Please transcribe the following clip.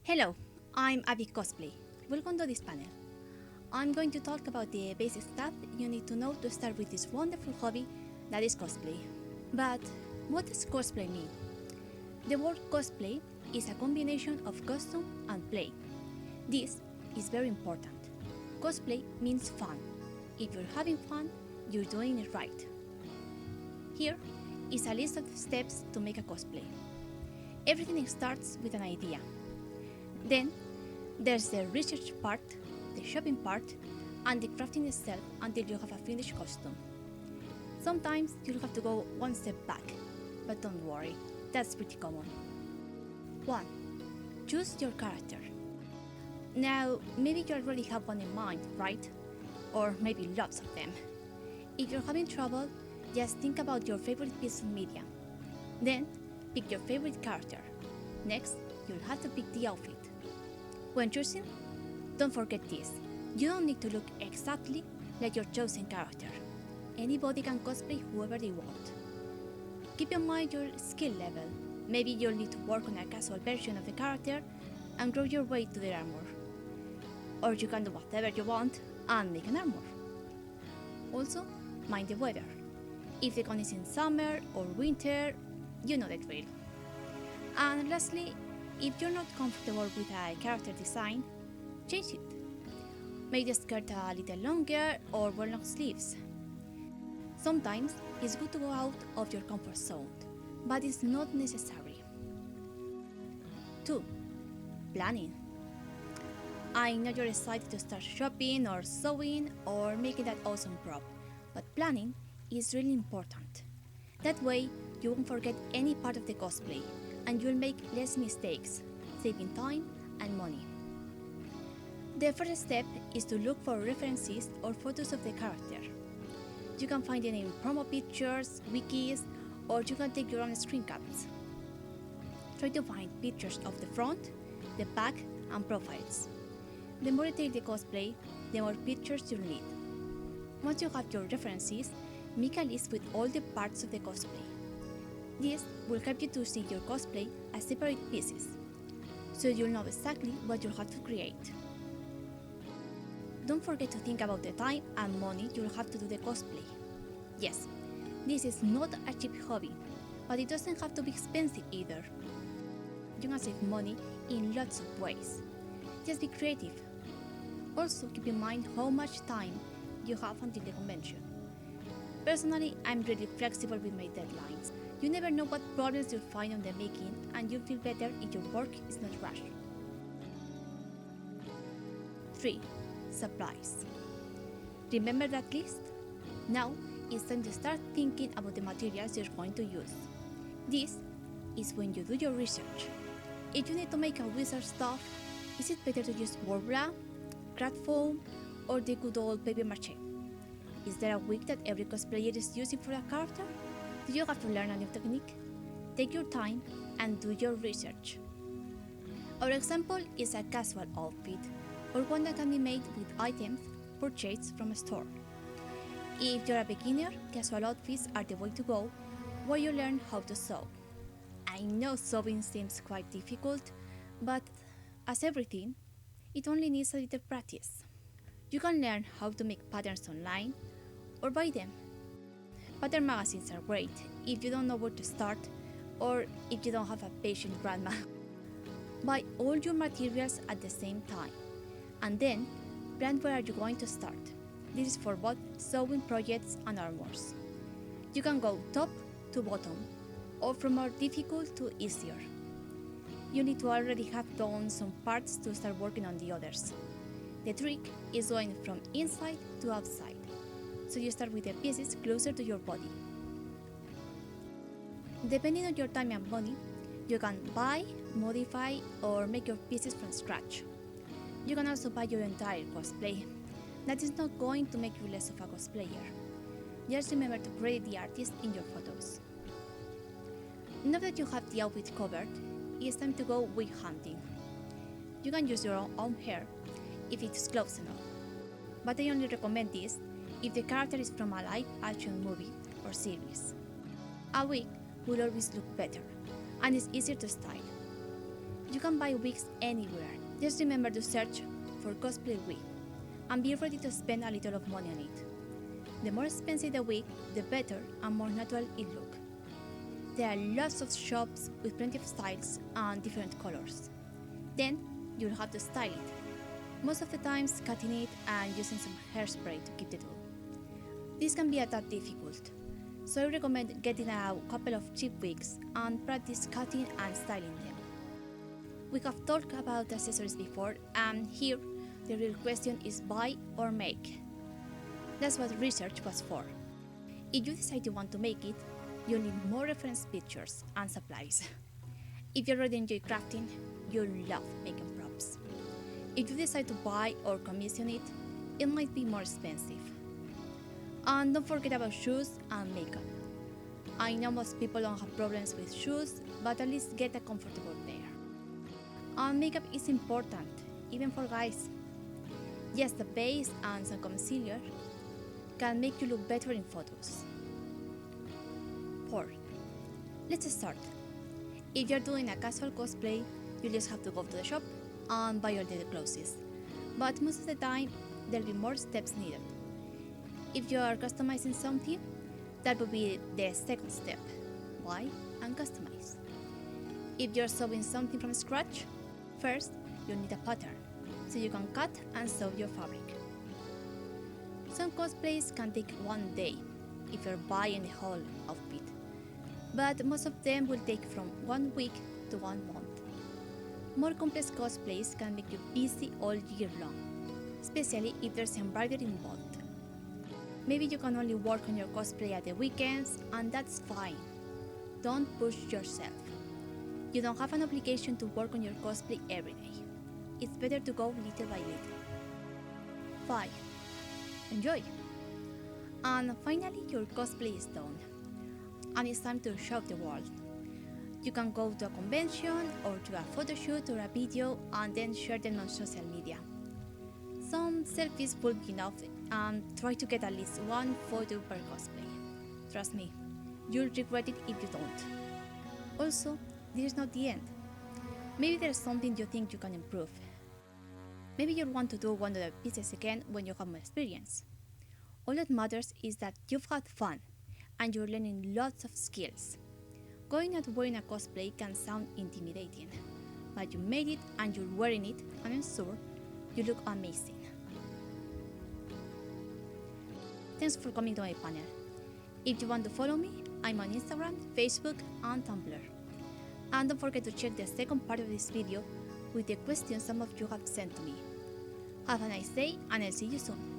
Hello, I'm Abby Cosplay. Welcome to this panel. I'm going to talk about the basic stuff you need to know to start with this wonderful hobby that is cosplay. But what does cosplay mean? The word cosplay is a combination of costume and play. This is very important. Cosplay means fun. If you're having fun, you're doing it right. Here is a list of steps to make a cosplay. Everything starts with an idea. Then there's the research part, the shopping part, and the crafting itself until you have a finished costume. Sometimes you'll have to go one step back, but don't worry, that's pretty common. 1. Choose your character. Now, maybe you already have one in mind, right? Or maybe lots of them. If you're having trouble, just think about your favorite piece of media. Then, pick your favorite character. Next, you'll have to pick the outfit. When choosing, don't forget this. You don't need to look exactly like your chosen character. Anybody can cosplay whoever they want. Keep in mind your skill level. Maybe you'll need to work on a casual version of the character and grow your way to their armor. Or you can do whatever you want and make an armor. Also, mind the weather. If the con is in summer or winter, you know the drill. And lastly, if you're not comfortable with a character design, change it. Make the skirt a little longer or wear long sleeves. Sometimes it's good to go out of your comfort zone, but it's not necessary. 2. Planning. I know you're excited to start shopping or sewing or making that awesome prop, but planning is really important. That way, you won't forget any part of the cosplay, and you'll make less mistakes, saving time and money. The first step is to look for references or photos of the character. You can find them in promo pictures, wikis, or you can take your own screen caps. Try to find pictures of the front, the back, and profiles. The more detailed the cosplay, the more pictures you'll need. Once you have your references, make a list with all the parts of the cosplay. This will help you to see your cosplay as separate pieces, so you'll know exactly what you'll have to create. Don't forget to think about the time and money you'll have to do the cosplay. Yes, this is not a cheap hobby, but it doesn't have to be expensive either. You can save money in lots of ways. Just be creative. Also keep in mind how much time you have until the convention. Personally, I'm really flexible with my deadlines. You never know what problems you'll find on the making, and you'll feel better if your work is not rushed. 3. Supplies. Remember that list? Now it's time to start thinking about the materials you're going to use. This is when you do your research. If you need to make a wizard stuff, is it better to use Worbla, craft foam, or the good old paper mache? Is there a wig that every cosplayer is using for a character? Do you have to learn a new technique? Take your time and do your research. Our example is a casual outfit, or one that can be made with items purchased from a store. If you're a beginner, casual outfits are the way to go, while you learn how to sew. I know sewing seems quite difficult, but as everything, it only needs a little practice. You can learn how to make patterns online, or buy them. Pattern magazines are great if you don't know where to start, or if you don't have a patient grandma. Buy all your materials at the same time, and then plan where are you going to start. This is for both sewing projects and armors. You can go top to bottom, or from more difficult to easier. You need to already have done some parts to start working on the others. The trick is going from inside to outside, so you start with the pieces closer to your body. Depending on your time and money, you can buy, modify, or make your pieces from scratch. You can also buy your entire cosplay. That is not going to make you less of a cosplayer. Just remember to credit the artist in your photos. Now that you have the outfit covered, it's time to go wig hunting. You can use your own hair if it's close enough, but I only recommend this if the character is from a live action movie or series. A wig will always look better, and it's easier to style. You can buy wigs anywhere. Just remember to search for cosplay wig and be ready to spend a little of money on it. The more expensive the wig, the better and more natural it looks. There are lots of shops with plenty of styles and different colors. Then you'll have to style it. Most of the times cutting it and using some hairspray to keep the tulle. This can be a tad difficult, so I recommend getting a couple of cheap wigs and practice cutting and styling them. We have talked about accessories before, and here the real question is buy or make. That's what research was for. If you decide you want to make it, you'll need more reference pictures and supplies. If you already enjoy crafting, you'll love making props. If you decide to buy or commission it, it might be more expensive. And don't forget about shoes and makeup. I know most people don't have problems with shoes, but at least get a comfortable pair. And makeup is important, even for guys. Yes, the base and some concealer can make you look better in photos. 4. Let's start. If you're doing a casual cosplay, you just have to go to the shop and buy all the clothes. But most of the time, there'll be more steps needed. If you are customizing something, that would be the second step. Buy and customize. If you're sewing something from scratch, first you'll need a pattern, so you can cut and sew your fabric. Some cosplays can take one day if you're buying the whole outfit, but most of them will take from 1 week to 1 month. More complex cosplays can make you busy all year long, especially if there's embroidery involved. Maybe you can only work on your cosplay at the weekends, and that's fine. Don't push yourself. You don't have an obligation to work on your cosplay every day. It's better to go little by little. 5. Enjoy! And finally, your cosplay is done, and it's time to show the world. You can go to a convention or to a photo shoot or a video and then share them on social media. Some selfies will be enough, and try to get at least 1 photo per cosplay. Trust me, you'll regret it if you don't. Also, this is not the end. Maybe there's something you think you can improve. Maybe you'll want to do one of the pieces again when you have more experience. All that matters is that you've had fun and you're learning lots of skills. Going out wearing a cosplay can sound intimidating, but you made it and you're wearing it, and I'm sure you look amazing. Thanks for coming to my panel. If you want to follow me, I'm on Instagram, Facebook, and Tumblr. And don't forget to check the second part of this video with the questions some of you have sent to me. Have a nice day, and I'll see you soon.